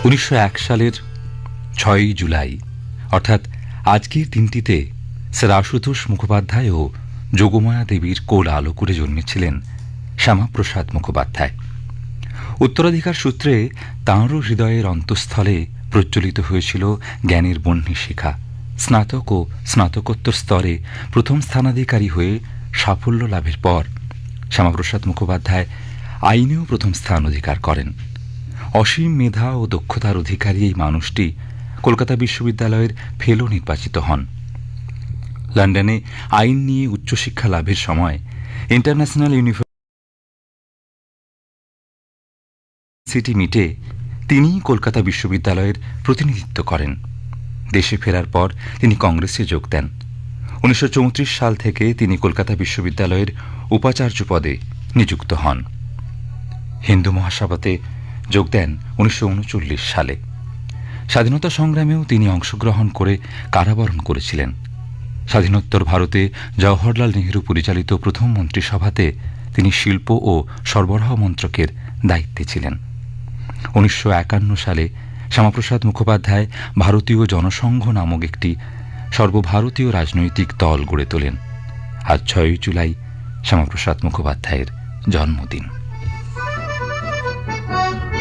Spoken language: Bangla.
1901 সালের 6ই জুলাই অর্থাৎ আজকের দিনটিতে স্যার আশুতোষ মুখোপাধ্যায় ও যোগমায়া দেবীর কোল আলো করে জন্মেছিলেন শ্যামাপ্রসাদ মুখোপাধ্যায়। উত্তরাধিকার সূত্রে তাঁরও হৃদয়ের অন্তঃস্থলে প্রজ্বলিত হয়েছিল জ্ঞানের বহ্নি শিখা। স্নাতক ও স্নাতকোত্তর স্তরে প্রথম স্থানাধিকারী হয়ে সাফল্য লাভের পর শ্যামাপ্রসাদ মুখোপাধ্যায় আইনেও প্রথম স্থান অধিকার করেন। অসীম মেধা ও দক্ষতার অধিকারী এই মানুষটি কলকাতা বিশ্ববিদ্যালয়ের ফেলো নির্বাচিত হন। লন্ডনে আইন নিয়ে উচ্চশিক্ষা লাভের সময় ইন্টারন্যাশনাল ইউনিভার্সিটি মিটে তিনিই কলকাতা বিশ্ববিদ্যালয়ের প্রতিনিধিত্ব করেন। দেশে ফেরার পর তিনি কংগ্রেসে যোগ দেন। 1934 সাল থেকে তিনি কলকাতা বিশ্ববিদ্যালয়ের উপাচার্য পদে নিযুক্ত হন। হিন্দু মহাসভাতে যোগ দেন 1939 সালে। স্বাধীনতা সংগ্রামেও তিনি অংশগ্রহণ করে কারাবরণ করেছিলেন। স্বাধীনোত্তর ভারতে জওহরলাল নেহরু পরিচালিত প্রথম মন্ত্রিসভাতে তিনি শিল্প ও সরবরাহ মন্ত্রকের দায়িত্বে ছিলেন। 1951 সালে শ্যামাপ্রসাদ মুখোপাধ্যায় ভারতীয় জনসংঘ নামক একটি সর্বভারতীয় রাজনৈতিক দল গড়ে তোলেন। আজ 6ই জুলাই শ্যামাপ্রসাদ মুখোপাধ্যায়ের জন্মদিন।